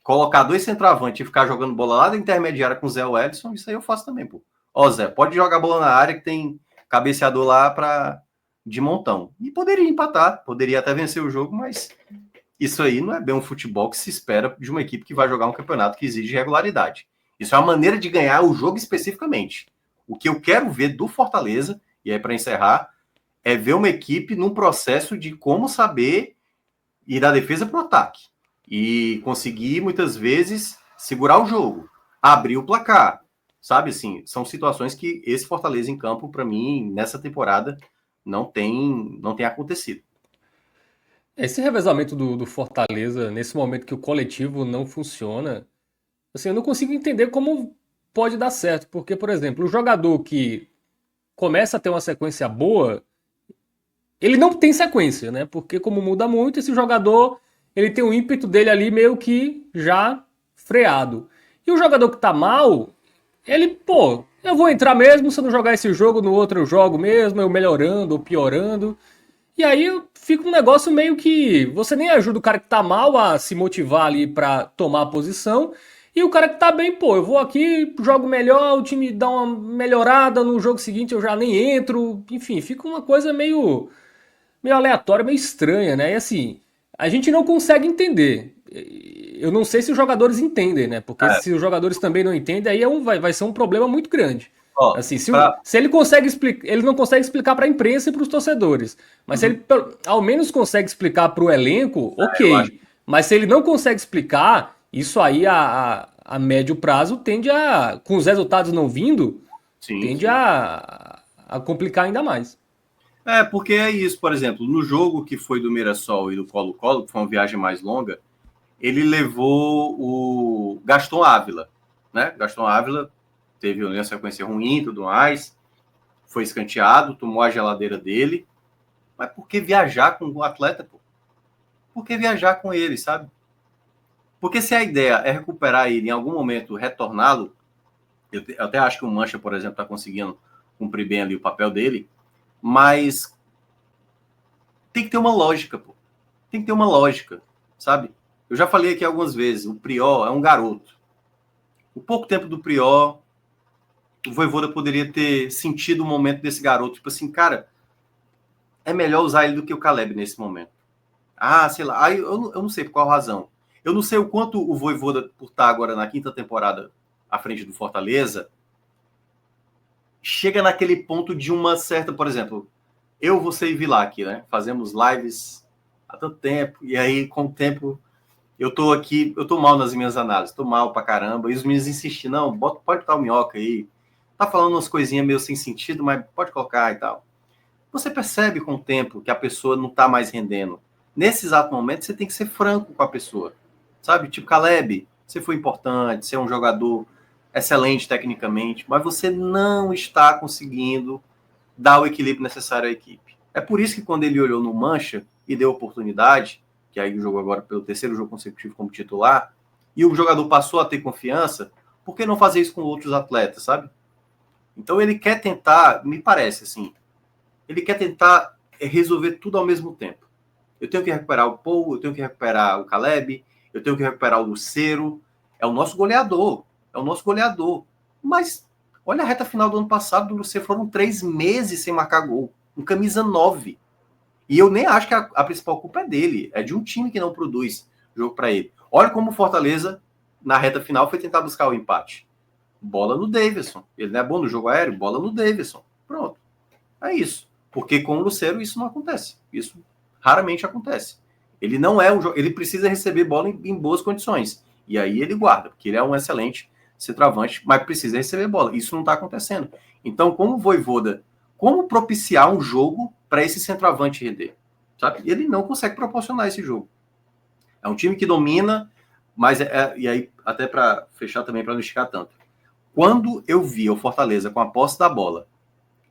[SPEAKER 2] Colocar 2 centroavantes e ficar jogando bola lá da intermediária com o Zé Wellison, isso aí eu faço também, pô. Ó, Zé, pode jogar bola na área que tem cabeceador lá de montão. E poderia empatar, poderia até vencer o jogo, mas isso aí não é bem um futebol que se espera de uma equipe que vai jogar um campeonato que exige regularidade. Isso é uma maneira de ganhar o jogo especificamente. O que eu quero ver do Fortaleza, e aí para encerrar, é ver uma equipe num processo de como saber ir da defesa para o ataque. E conseguir, muitas vezes, segurar o jogo, abrir o placar. Sabe, assim, são situações que esse Fortaleza em campo, para mim, nessa temporada, não tem acontecido.
[SPEAKER 1] Esse revezamento do Fortaleza, nesse momento que o coletivo não funciona, assim, eu não consigo entender como pode dar certo. Porque, por exemplo, o jogador que começa a ter uma sequência boa, ele não tem sequência, né? Porque como muda muito, esse jogador, ele tem o ímpeto dele ali meio que já freado. E o jogador que tá mal, ele, pô, eu vou entrar mesmo, se eu não jogar esse jogo, no outro eu jogo mesmo, eu melhorando ou piorando. E aí fica um negócio meio que você nem ajuda o cara que tá mal a se motivar ali pra tomar a posição. E o cara que tá bem, pô, eu vou aqui, jogo melhor, o time dá uma melhorada, no jogo seguinte eu já nem entro. Enfim, fica uma coisa meio aleatória, meio estranha, né? E assim, a gente não consegue entender. Eu não sei se os jogadores entendem, né? Porque
[SPEAKER 2] É,
[SPEAKER 1] se os jogadores também não entendem, aí vai ser um problema muito grande.
[SPEAKER 2] ó,
[SPEAKER 1] Assim,
[SPEAKER 2] pra...
[SPEAKER 1] se ele consegue explicar, ele não consegue explicar para a imprensa e para os torcedores. Mas se ele ao menos consegue explicar para o elenco,
[SPEAKER 2] eu acho
[SPEAKER 1] ok. Mas se ele não consegue explicar, isso aí a médio prazo tende a, com os resultados não vindo,
[SPEAKER 2] sim,
[SPEAKER 1] tende
[SPEAKER 2] sim.
[SPEAKER 1] a complicar ainda mais.
[SPEAKER 2] É, porque é isso, por exemplo, no jogo que foi do Mirassol e do Colo-Colo, que foi uma viagem mais longa, ele levou o Gaston Ávila, né? Gaston Ávila teve uma sequência ruim e tudo mais, foi escanteado, tomou a geladeira dele, mas por que viajar com o atleta, pô? Por que viajar com ele, sabe? Porque se a ideia é recuperar ele em algum momento, retorná-lo, eu até acho que o Mancha, por exemplo, está conseguindo cumprir bem ali o papel dele, mas tem que ter uma lógica, pô. Tem que ter uma lógica, sabe? Eu já falei aqui algumas vezes, o Prior é um garoto. O pouco tempo do Prior o Vojvoda poderia ter sentido o momento desse garoto, tipo assim, cara, é melhor usar ele do que o Caleb nesse momento. Ah, sei lá, aí eu não sei por qual razão. Eu não sei o quanto o Vojvoda, por estar agora na quinta temporada à frente do Fortaleza, chega naquele ponto de uma certa, por exemplo, você e Vilar aqui, né? Fazemos lives há tanto tempo, e aí, com o tempo, eu tô aqui, eu tô mal nas minhas análises, tô mal pra caramba, e os meninos insistem, não, pode botar o Minhoca aí, tá falando umas coisinhas meio sem sentido, mas pode colocar e tal. Você percebe com o tempo que a pessoa não tá mais rendendo. Nesse exato momento, você tem que ser franco com a pessoa, sabe? Tipo, Caleb, você foi importante, você é um jogador excelente tecnicamente, mas você não está conseguindo dar o equilíbrio necessário à equipe. É por isso que quando ele olhou no Mancha e deu oportunidade, que aí o jogo agora pelo terceiro jogo consecutivo como titular, e o jogador passou a ter confiança, por que não fazer isso com outros atletas, sabe? Então ele quer tentar, me parece assim, ele quer tentar resolver tudo ao mesmo tempo. Eu tenho que recuperar o Paul, eu tenho que recuperar o Caleb, eu tenho que recuperar o Lucero, é o nosso goleador, é o nosso goleador. Mas olha a reta final do ano passado do Lucero, foram 3 meses sem marcar gol, um camisa 9. E eu nem acho que a principal culpa é dele, é de um time que não produz jogo para ele. Olha como o Fortaleza, na reta final, foi tentar buscar o empate. Bola no Davidson. Ele não é bom no jogo aéreo? Bola no Davidson. Pronto. É isso. Porque com o Lucero isso não acontece. Isso raramente acontece. Ele não é um ele precisa receber bola em boas condições. E aí ele guarda, porque ele é um excelente centroavante, mas precisa receber bola. Isso não está acontecendo. Então, como Vojvoda, como propiciar um jogo para esse centroavante render? Sabe? Ele não consegue proporcionar esse jogo. É um time que domina, mas e aí até para fechar também para não esticar tanto. Quando eu via o Fortaleza com a posse da bola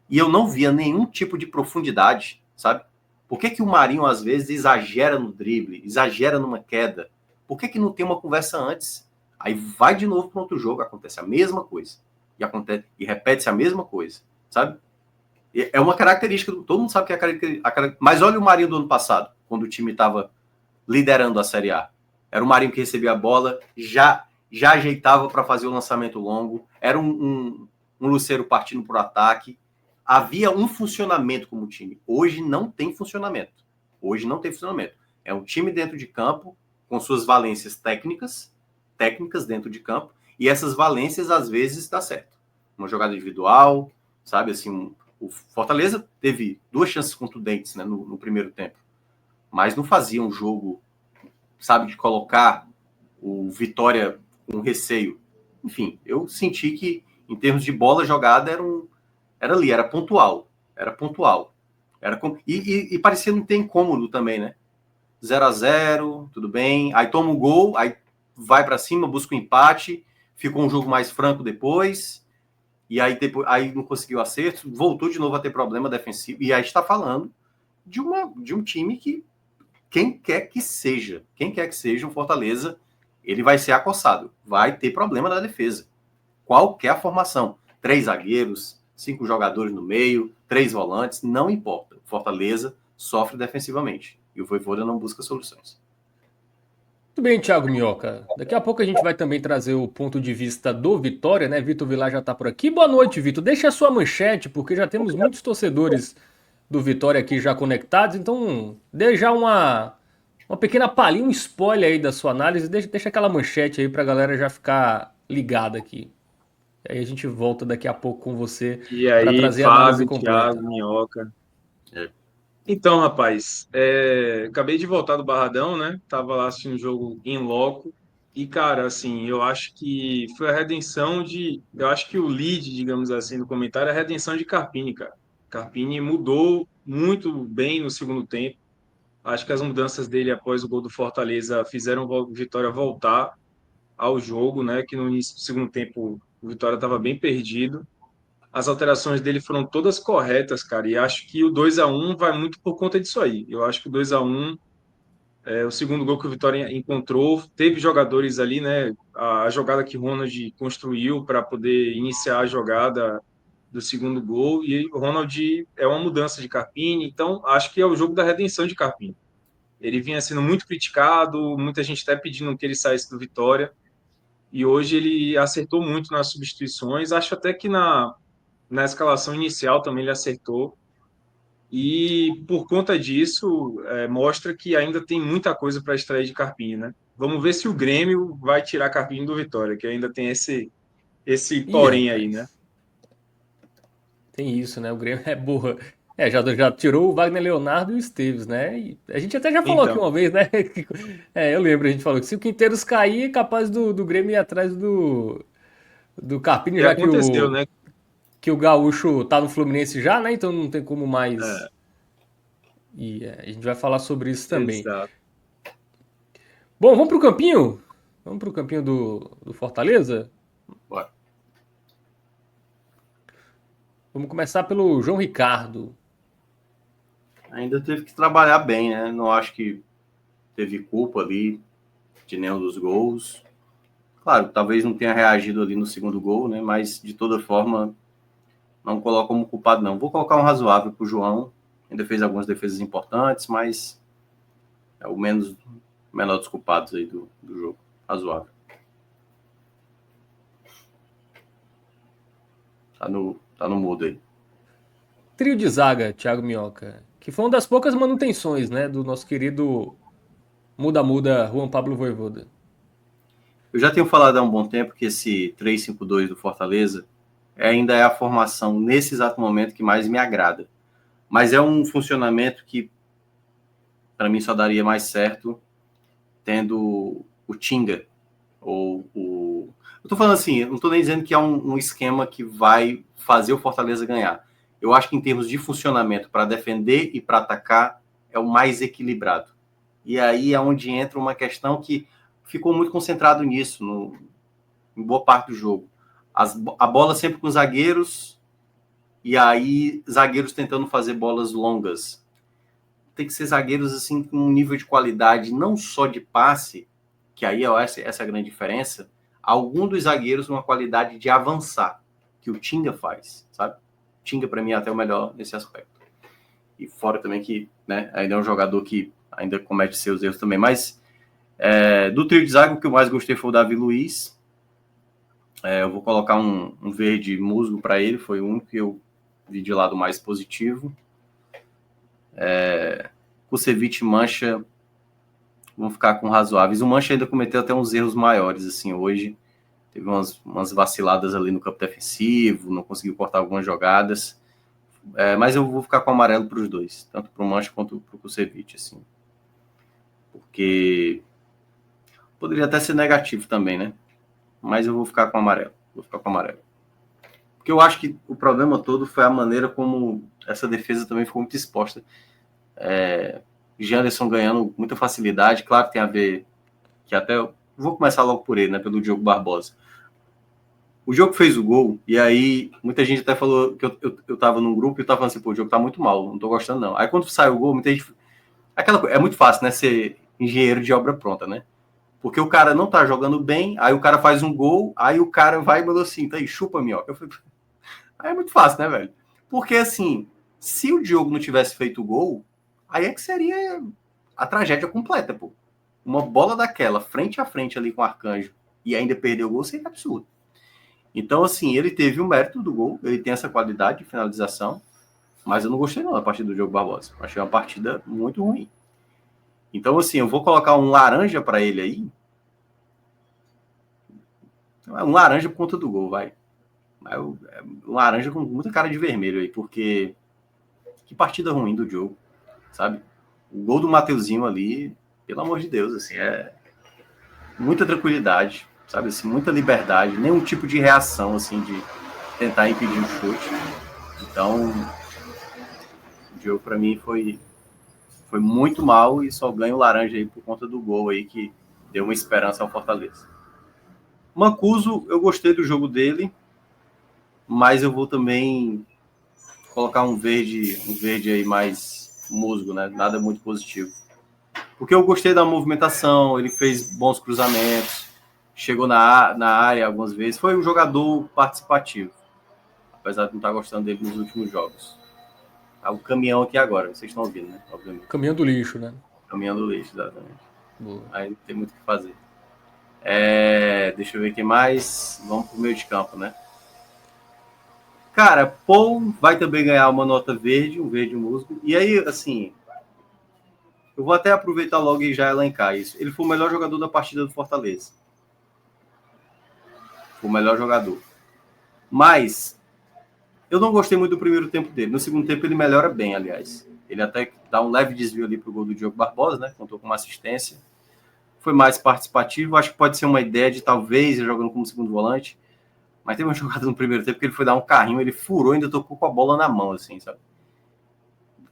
[SPEAKER 2] e eu não via nenhum tipo de profundidade, sabe? Por que, que o Marinho, às vezes, exagera no drible, exagera numa queda? Por que, que não tem uma conversa antes? Aí vai de novo para outro jogo, acontece a mesma coisa. E repete-se a mesma coisa, sabe? É uma característica, todo mundo sabe que é a característica. Mas olha o Marinho do ano passado, quando o time estava liderando a Série A. Era o Marinho que recebia a bola, já ajeitava para fazer o lançamento longo, era um Lucero partindo para o ataque, havia um funcionamento como time. Hoje não tem funcionamento. Hoje não tem funcionamento. É um time dentro de campo, com suas valências técnicas dentro de campo, e essas valências às vezes dá certo. Uma jogada individual, sabe, assim, o Fortaleza teve 2 chances contundentes, né, no primeiro tempo, mas não fazia um jogo, sabe, de colocar o Vitória com receio. Enfim, eu senti que, em termos de bola jogada, era ali, era pontual. Era pontual. E parecia não ter incômodo também, né? 0-0, tudo bem. Aí toma o gol, aí vai para cima, busca o empate, ficou um jogo mais franco depois, e aí não conseguiu acerto, voltou de novo a ter problema defensivo. E aí está falando de um time que quem quer que seja um Fortaleza, ele vai ser acossado, vai ter problema na defesa. Qualquer formação, 3 zagueiros, 5 jogadores no meio, 3 volantes, não importa. Fortaleza sofre defensivamente e o Vojvoda não busca soluções.
[SPEAKER 1] Muito bem, Thiago Minhoca. Daqui a pouco a gente vai também trazer o ponto de vista do Vitória, né? Vitor Vilar já está por aqui. Boa noite, Vitor. Deixa a sua manchete, porque já temos muitos torcedores do Vitória aqui já conectados. Então, dê já uma pequena palhinha, um spoiler aí da sua análise. Deixa aquela manchete aí para a galera já ficar ligada aqui. E aí a gente volta daqui a pouco com você
[SPEAKER 3] E
[SPEAKER 1] para
[SPEAKER 3] aí,
[SPEAKER 1] trazer a análise
[SPEAKER 3] Fábio, Thiago,
[SPEAKER 1] completa.
[SPEAKER 3] Minhoca.
[SPEAKER 2] É.
[SPEAKER 3] Então, rapaz, acabei de voltar do Barradão, né? Tava lá assistindo o jogo em loco. E, cara, assim, eu acho que foi a redenção de. Eu acho que o lead, digamos assim, do comentário é a redenção de Carpini, cara. Carpini mudou muito bem no segundo tempo. Acho que as mudanças dele após o gol do Fortaleza fizeram o Vitória voltar ao jogo, né? Que no início do segundo tempo o Vitória estava bem perdido. As alterações dele foram todas corretas, cara, e acho que o 2-1 vai muito por conta disso aí. Eu acho que o 2-1 é o segundo gol que o Vitória encontrou. Teve jogadores ali, né? A jogada que o Ronald construiu para poder iniciar a jogada do segundo gol, e o Ronald é uma mudança de Carpini, então acho que é o jogo da redenção de Carpini. Ele vinha sendo muito criticado, muita gente até pedindo que ele saísse do Vitória, e hoje ele acertou muito nas substituições. Acho até que na escalação inicial também ele acertou. E por conta disso, mostra que ainda tem muita coisa para extrair de Carpini, né? Vamos ver se o Grêmio vai tirar Carpini do Vitória, que ainda tem esse
[SPEAKER 1] Ih,
[SPEAKER 3] porém aí, né?
[SPEAKER 1] rapaz. Tem isso, né? O Grêmio é burra. Já tirou o Wagner Leonardo e o Esteves, né? E a gente até já falou aqui
[SPEAKER 3] Então,
[SPEAKER 1] uma vez, né? Eu lembro, a gente falou que se o Quinteiros cair, é capaz do Grêmio ir atrás do Carpini,
[SPEAKER 3] e
[SPEAKER 1] já que
[SPEAKER 3] aconteceu, né?
[SPEAKER 1] que o Gaúcho tá no Fluminense já, né? Então não tem como mais.
[SPEAKER 3] É,
[SPEAKER 1] E a gente vai falar sobre isso também.
[SPEAKER 3] exato.
[SPEAKER 1] Bom, vamos pro campinho? Vamos pro campinho do Fortaleza?
[SPEAKER 2] Bora.
[SPEAKER 1] Vamos começar pelo João Ricardo.
[SPEAKER 2] Ainda teve que trabalhar bem, né? Não acho que teve culpa ali de nenhum dos gols. Claro, talvez não tenha reagido ali no segundo gol, né? Mas de toda forma, não coloco como culpado, não. Vou colocar um razoável pro João. Ainda fez algumas defesas importantes, mas é o menor dos culpados aí do jogo. Razoável. Tá no mudo aí.
[SPEAKER 1] Trio de zaga, Thiago Minhoca. Que foi uma das poucas manutenções, né? Do nosso querido muda-muda Juan Pablo Voivoda.
[SPEAKER 2] Eu já tenho falado há um bom tempo que esse 3-5-2 do Fortaleza ainda é a formação, nesse exato momento, que mais me agrada. Mas é um funcionamento que, para mim, só daria mais certo tendo o Tinga. Ou o... Eu tô falando assim, eu não tô nem dizendo que é um esquema que vai fazer o Fortaleza ganhar. Eu acho que em termos de funcionamento para defender e para atacar é o mais equilibrado. E aí é onde entra uma questão que ficou muito concentrado nisso em boa parte do jogo. A bola sempre com os zagueiros e aí zagueiros tentando fazer bolas longas. Tem que ser zagueiros assim com um nível de qualidade não só de passe, que aí essa é a grande diferença, algum dos zagueiros uma qualidade de avançar, que o Tinga faz, sabe? O Tinga para mim é até o melhor nesse aspecto. E fora também que, né, ainda é um jogador que ainda comete seus erros também, mas do trio de zaga o que eu mais gostei foi o Davi Luiz. Eu vou colocar um verde musgo para ele, foi o único que eu vi de lado mais positivo. Kusevich e Mancha vão ficar com razoáveis. O Mancha ainda cometeu até uns erros maiores, assim, hoje. Teve umas vaciladas ali no campo defensivo, não conseguiu cortar algumas jogadas. Mas eu vou ficar com amarelo para os dois, tanto para o Mancha quanto para o Kusevich, assim. Porque poderia até ser negativo também, né? Mas eu vou ficar com amarelo. Porque eu acho que o problema todo foi a maneira como essa defesa também ficou muito exposta. Janderson ganhando muita facilidade, claro que tem a ver que até vou começar logo por ele, né, pelo Diogo Barbosa. O Diogo fez o gol, e aí muita gente até falou que eu tava num grupo e eu tava falando assim, pô, o Diogo tá muito mal, não tô gostando não. Aí quando sai o gol, muita gente... é muito fácil, né, ser engenheiro de obra pronta, né? Porque o cara não tá jogando bem, aí o cara faz um gol, aí o cara vai e mandou assim, tá aí, chupa, minhoca. Eu falei, aí é muito fácil, né, velho? Porque assim, se o Diogo não tivesse feito o gol, aí é que seria a tragédia completa, pô. Uma bola daquela, frente a frente ali com o Arcanjo, e ainda perder o gol, seria absurdo. Então, assim, ele teve o mérito do gol, ele tem essa qualidade de finalização, mas eu não gostei não da partida do Diogo Barbosa. Achei uma partida muito ruim. Então, assim, eu vou colocar um laranja para ele aí. Um laranja por conta do gol, vai. Um laranja com muita cara de vermelho aí, porque que partida ruim do Diogo, sabe? O gol do Mateuzinho ali, pelo amor de Deus, assim, muita tranquilidade, sabe? Assim, muita liberdade, nenhum tipo de reação, assim, de tentar impedir o chute. Então, o Diogo, para mim, foi muito mal e só ganha o laranja aí por conta do gol aí que deu uma esperança ao Fortaleza. Mancuso, eu gostei do jogo dele, mas eu vou também colocar um verde aí mais musgo, né? Nada muito positivo. Porque eu gostei da movimentação, ele fez bons cruzamentos, chegou na área algumas vezes, foi um jogador participativo, apesar de não estar gostando dele nos últimos jogos. O caminhão aqui agora, vocês estão ouvindo, né? Obviamente.
[SPEAKER 1] Caminhão do lixo, né?
[SPEAKER 2] Caminhão do lixo, exatamente.
[SPEAKER 1] Boa.
[SPEAKER 2] Aí não tem muito o que fazer. Deixa eu ver quem mais. Vamos pro meio de campo, né? Cara, Paul vai também ganhar uma nota verde, um verde musgo. E aí, assim, eu vou até aproveitar logo e já elencar isso. Ele foi o melhor jogador da partida do Fortaleza. Foi o melhor jogador. Mas eu não gostei muito do primeiro tempo dele. No segundo tempo ele melhora bem, aliás. Ele até dá um leve desvio ali pro gol do Diogo Barbosa, né? Contou com uma assistência. Foi mais participativo. Acho que pode ser uma ideia de talvez ele jogando como segundo volante. Mas teve uma jogada no primeiro tempo que ele foi dar um carrinho, ele furou e ainda tocou com a bola na mão, assim, sabe?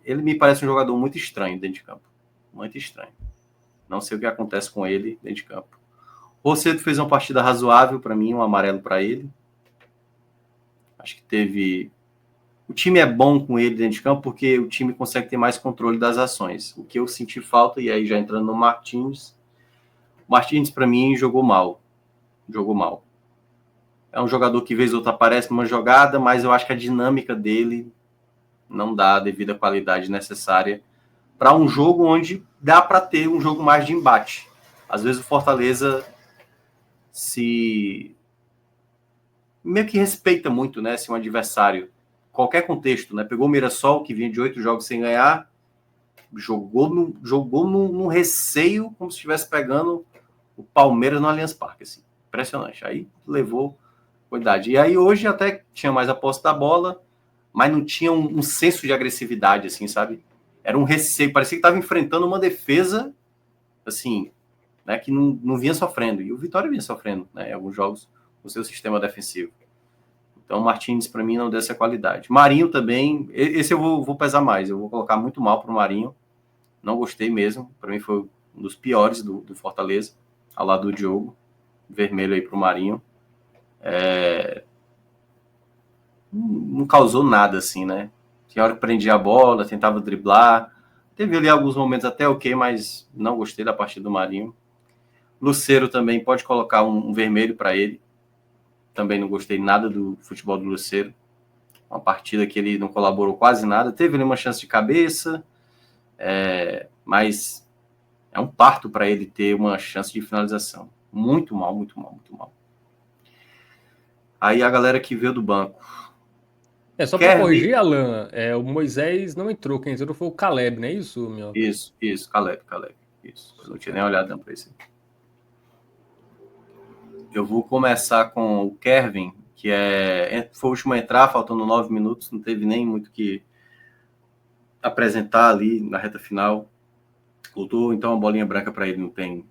[SPEAKER 2] Ele me parece um jogador muito estranho dentro de campo. Muito estranho. Não sei o que acontece com ele dentro de campo. Rosseto fez uma partida razoável para mim, um amarelo para ele. Acho que teve... O time é bom com ele dentro de campo porque o time consegue ter mais controle das ações. O que eu senti falta, e aí já entrando no Martins, o Martins para mim jogou mal. Jogou mal. É um jogador que vez ou outra aparece numa jogada, mas eu acho que a dinâmica dele não dá a devida qualidade necessária para um jogo onde dá para ter um jogo mais de embate. Às vezes o Fortaleza se meio que respeita muito, né, se um adversário, qualquer contexto, né, pegou o Mirassol, que vinha de 8 jogos sem ganhar, jogou num receio como se estivesse pegando o Palmeiras no Allianz Parque, assim. Impressionante. Aí levou cuidado. E aí hoje até tinha mais a posse da bola, mas não tinha um senso de agressividade, assim, sabe? Era um receio, parecia que estava enfrentando uma defesa, assim, né, que não vinha sofrendo. E o Vitória vinha sofrendo, né, em alguns jogos, o seu sistema defensivo. Então, o Martins, para mim, não deu essa qualidade. Marinho também, esse eu vou pesar mais, eu vou colocar muito mal para o Marinho. Não gostei mesmo, para mim foi um dos piores do Fortaleza, ao lado do Diogo. Vermelho aí para o Marinho. Não causou nada, assim, né? Tinha hora que prendia a bola, tentava driblar. Teve ali alguns momentos até ok, mas não gostei da partida do Marinho. Lucero também, pode colocar um vermelho para ele. Também não gostei nada do futebol do Lucero. Uma partida que ele não colaborou quase nada. Teve ali uma chance de cabeça, mas é um parto para ele ter uma chance de finalização. Muito mal, muito mal, muito mal. Aí a galera que veio do banco.
[SPEAKER 1] Só para corrigir, Alan, o Moisés não entrou. Quem entrou foi o Caleb, não é isso, meu?
[SPEAKER 2] Isso, Caleb. Isso. Eu não tinha nem olhado para isso. Eu vou começar com o Kevin, que foi o último a entrar, faltando 9 minutos, não teve nem muito que apresentar ali na reta final. Voltou, então, uma bolinha branca para ele, não tem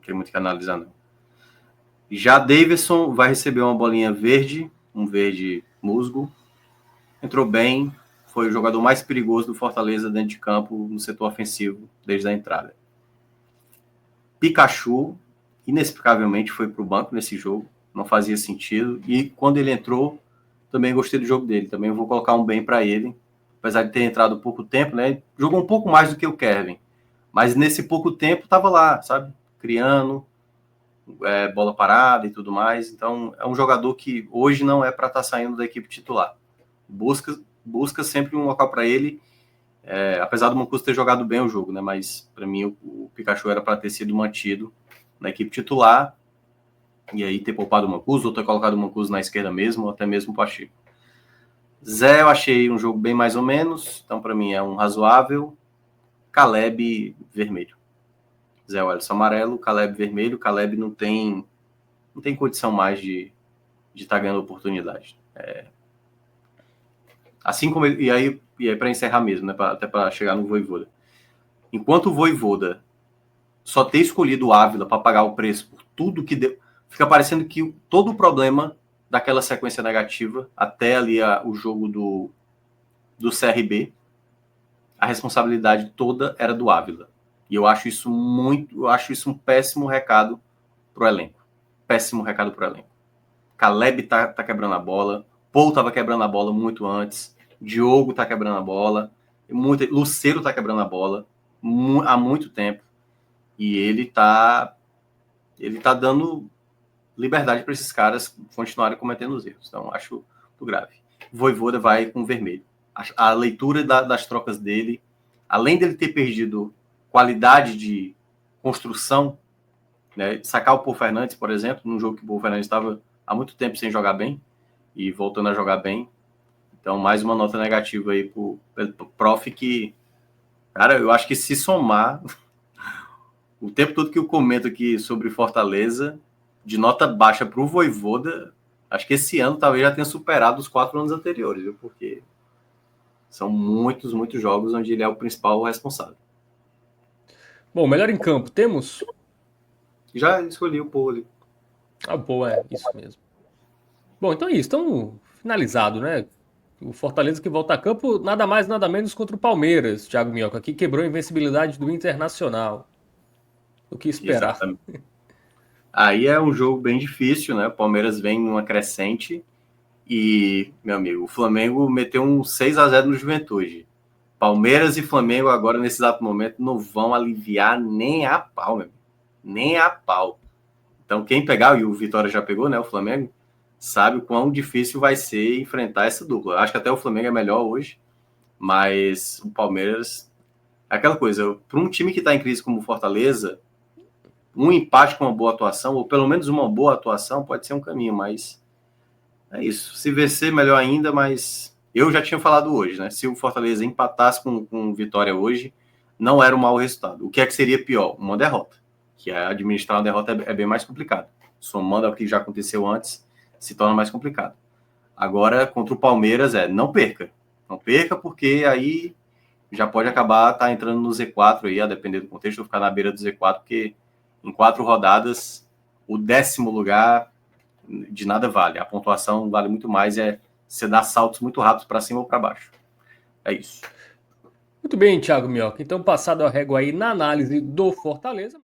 [SPEAKER 2] muito que analisar, não. Já Davidson vai receber uma bolinha verde, um verde musgo. Entrou bem, foi o jogador mais perigoso do Fortaleza dentro de campo, no setor ofensivo, desde a entrada. Pikachu, inexplicavelmente, foi para o banco nesse jogo, não fazia sentido. E quando ele entrou, também gostei do jogo dele. Também vou colocar um bem para ele, apesar de ter entrado pouco tempo, né? Jogou um pouco mais do que o Kevin, mas nesse pouco tempo estava lá, sabe? Criando, bola parada e tudo mais. Então, é um jogador que hoje não é para estar saindo da equipe titular. Busca sempre um local para ele, apesar do Mancuso ter jogado bem o jogo, né? Mas para mim o Pikachu era para ter sido mantido na equipe titular e aí ter poupado o Mancuso ou ter colocado o Mancuso na esquerda mesmo, ou até mesmo o Pacheco. Zé, eu achei um jogo bem mais ou menos, então para mim é um razoável. Caleb, vermelho. Zé Wellison amarelo, Caleb vermelho. Caleb não tem condição mais de estar ganhando oportunidade. Assim como ele, e aí para encerrar mesmo, né, até para chegar no Vojvoda. Enquanto o Vojvoda só ter escolhido o Ávila para pagar o preço por tudo que deu, fica parecendo que todo o problema daquela sequência negativa até ali o jogo do CRB, a responsabilidade toda era do Ávila. E eu acho isso um péssimo recado pro elenco. Péssimo recado pro elenco. Caleb tá quebrando a bola, Paul tava quebrando a bola muito antes, Diogo tá quebrando a bola, Lucero tá quebrando a bola há muito tempo. E ele tá dando liberdade para esses caras continuarem cometendo os erros. Então, acho muito grave. Vojvoda vai com vermelho. A leitura das trocas dele, além dele ter perdido qualidade de construção, né? Sacar o Paul Fernandes, por exemplo, num jogo que o Paul Fernandes estava há muito tempo sem jogar bem e voltando a jogar bem. Então, mais uma nota negativa aí pro Prof, que, cara, eu acho que se somar o tempo todo que eu comento aqui sobre Fortaleza, de nota baixa para o Vojvoda, acho que esse ano talvez já tenha superado os 4 anos anteriores, viu? Porque são muitos jogos onde ele é o principal responsável.
[SPEAKER 1] Bom, melhor em campo, temos?
[SPEAKER 2] Já escolhi o Paul ali.
[SPEAKER 1] Ah, boa, é isso mesmo. Bom, então é isso, então finalizado, né? O Fortaleza que volta a campo, nada mais, nada menos contra o Palmeiras, Thiago Minhoca, que quebrou a invencibilidade do Internacional. O que esperar?
[SPEAKER 2] Exatamente. Aí é um jogo bem difícil, né? O Palmeiras vem numa crescente e, meu amigo, o Flamengo meteu um 6-0 no Juventude. Palmeiras e Flamengo agora, nesse exato momento, não vão aliviar nem a pau, meu amigo. Nem a pau. Então, quem pegar, e o Vitória já pegou, né? O Flamengo, sabe o quão difícil vai ser enfrentar essa dupla. Acho que até o Flamengo é melhor hoje, mas o Palmeiras... É aquela coisa, para um time que está em crise como o Fortaleza, um empate com uma boa atuação, ou pelo menos uma boa atuação, pode ser um caminho, mas é isso. Se vencer, melhor ainda, mas eu já tinha falado hoje, né? Se o Fortaleza empatasse com Vitória hoje, não era um mau resultado. O que é que seria pior? Uma derrota. Que é administrar uma derrota é bem mais complicado. Somando ao que já aconteceu antes, se torna mais complicado. Agora, contra o Palmeiras, não perca. Não perca, porque aí já pode acabar entrando no Z4 aí, a depender do contexto, ou ficar na beira do Z4, porque em 4 rodadas, o 10º lugar de nada vale. A pontuação vale muito mais, você dar saltos muito rápidos para cima ou para baixo. É isso.
[SPEAKER 1] Muito bem, Thiago Minhoca. Então, passado a régua aí na análise do Fortaleza.